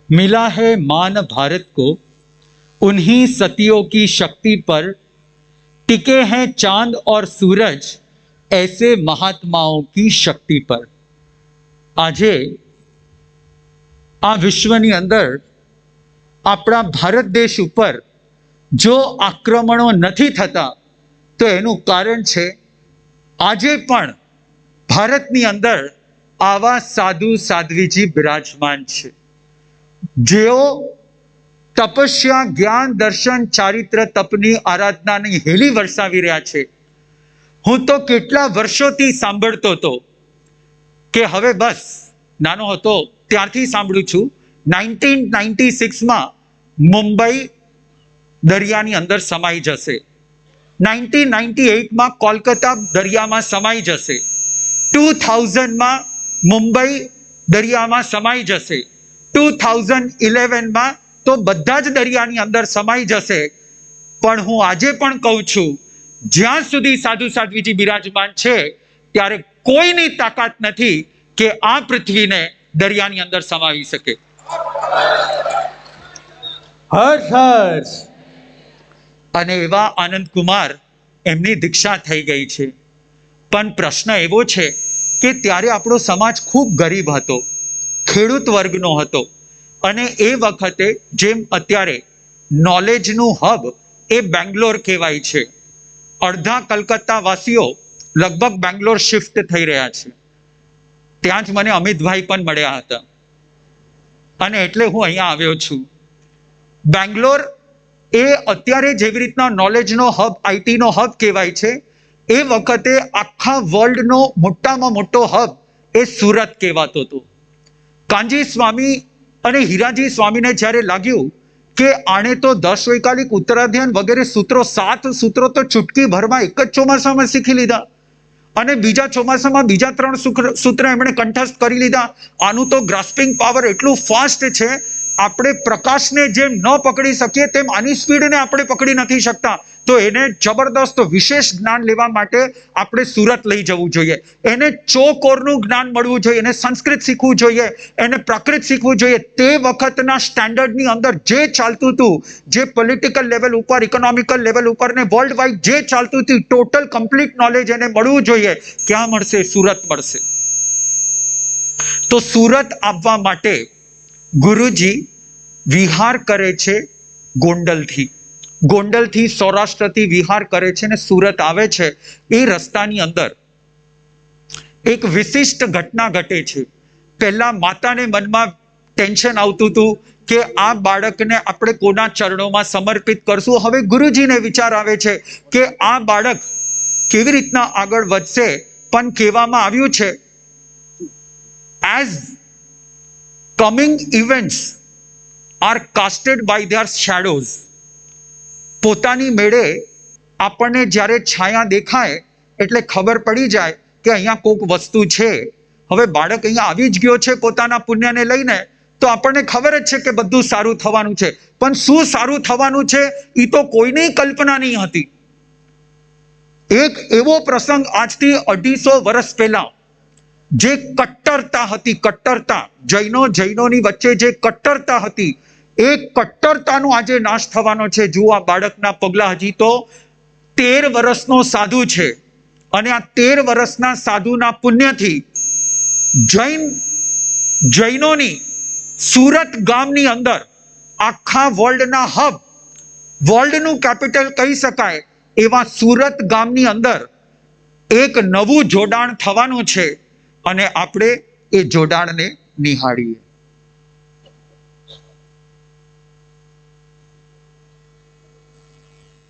मिला है मान भारत को, उन्हीं सतियों की शक्ति पर टिके हैं चांद और सूरज, ऐसे महात्माओं की शक्ति पर। આજે આ વિશ્વની અંદર આપણા ભારત દેશ ઉપર જો આક્રમણો નથી થતા તો એનું કારણ છે આજે પણ ભારતની અંદર આવા સાધુ સાધ્વીજી બિરાજમાન છે, જેઓ તપસ્યા, જ્ઞાન, દર્શન, ચારિત્ર, તપની આરાધનાની હેલી વરસાવી રહ્યા છે. હું તો કેટલા વર્ષોથી સાંભળતો હતો કે હવે બસ, નાનો હતો ત્યારથી સાંભળું છું, 1996માં મુંબઈ દરિયાની અંદર સમાઈ જશે, 1998માં કોલકાતા દરિયામાં સમાઈ જશે, 2000માં મુંબઈ દરિયામાં સમાઈ જશે, 2011માં તો બધા જ દરિયાની અંદર સમાઈ જશે. પણ હું આજે પણ કહું છું, જ્યાં સુધી સાધુ સાધ્વીજી બિરાજમાન છે ત્યારે કોઈની તાકાત નથી કે આ પૃથ્વીને દરિયાની અંદર સમાવી શકે. હર્ષ હર્ષ. અને એવા આનંદ કુમાર, એમની દીક્ષા થઈ ગઈ છે. પણ પ્રશ્ન એવો છે કે ત્યારે આપણો સમાજ ખૂબ ગરીબ હતો, ખેડૂત વર્ગનો હતો, અને એ વખતે જેમ અત્યારે નોલેજનું હબ એ બેંગ્લોર કહેવાય છે. અડધા કલકત્તા વાસીઓ લગભગ બેંગ્લોર શિફ્ટ થઈ રહ્યા છે. ત્યાં જ મને અમિતભાઈ પણ મળ્યા હતા અને એટલે હું અહીંયા આવ્યો છું. બેંગ્લોર એ અત્યારે જેવી રીતના નોલેજનો હબ, આઈટીનો હબ કહેવાય છે, એ વખતે આખા વર્લ્ડનો મોટામાં મોટો હબ એ સુરત કહેવાતો હતો. કાનજી સ્વામી અને હીરાજી સ્વામીને જ્યારે લાગ્યું કે આણે તો 10 વૈકાલિક, ઉત્તરાધ્યાન વગેરે સૂત્રો, 7 સૂત્રો તો ચૂટકી ભરમાં એક જ ચોમાસામાં શીખી લીધા, અને બીજા ચોમાસામાં બીજા 3 સૂત્ર એમણે કંઠસ્થ કરી લીધા. આનું તો ગ્રાસ્પિંગ પાવર એટલું ફાસ્ટ છે, આપણે પ્રકાશને જેમ ન પકડી શકીએ તેમ આની સ્પીડને આપણે પકડી નથી શકતા. તો એને જબરદસ્ત વિશેષ જ્ઞાન લેવા માટે આપણે સુરત લઈ જવું જોઈએ. એને ચોકોરનું જ્ઞાન મળવું જોઈએ, એને સંસ્કૃત શીખવું જોઈએ, એને પ્રાકૃત શીખવું જોઈએ. તે વખતના સ્ટેન્ડર્ડની અંદર જે ચાલતું હતું, જે પોલિટિકલ લેવલ ઉપર, ઇકોનોમિકલ લેવલ ઉપર ને વર્લ્ડ વાઇડ જે ચાલતું હતું, ટોટલ કમ્પ્લીટ નોલેજ એને મળવું જોઈએ. ક્યાં મળશે? સુરત મળશે. તો સુરત આવવા માટે ગુરુજી વિહાર કરે છે ગોંડલથી, ગોંડલથી સૌરાષ્ટ્રથી વિહાર કરે છે ને સુરત આવે છે. એ રસ્તાની અંદર એક વિશિષ્ટ ઘટના ઘટે છે. પહેલા માતાને મનમાં ટેન્શન આવતું હતું કે આ બાળકને આપણે કોના ચરણોમાં સમર્પિત કરશું. હવે ગુરુજીને વિચાર આવે છે કે આ બાળક કેવી રીતના આગળ વધશે. પણ કહેવામાં આવ્યું છે, as coming events are casted by their shadows. પોતાની મેળે આપણને જ્યારે છાયા દેખાય એટલે ખબર પડી જાય કે અહીંયા કોઈક વસ્તુ છે. હવે બાળક અહીંયા આવી જ ગયો છે પોતાના પુણ્યને લઈને, તો આપણને ખબર જ છે કે બધું સારું થવાનું છે. પણ શું સારું થવાનું છે એ તો કોઈની કલ્પના નહીં હતી. એક એવો પ્રસંગ આજથી 250 વર્ષ પહેલા, જે કટ્ટરતા હતી, કટ્ટરતા, જૈનોની વચ્ચે જે કટ્ટરતા હતી, એ કટ્ટરતાનો આજે નાશ થવાનો છે. જુઓ આ બાળકના પગલા, હજી તો 13 વર્ષનો સાધુ છે, અને આ 13 વર્ષના સાધુના પુણ્યથી જૈનોની સુરત ગામની અંદર આખા વર્લ્ડના હબ, વર્લ્ડનું કેપિટલ કહી શકાય એવા સુરત ગામની અંદર એક નવું જોડાણ થવાનું છે, અને આપણે એ જોડાણને નિહાળીએ.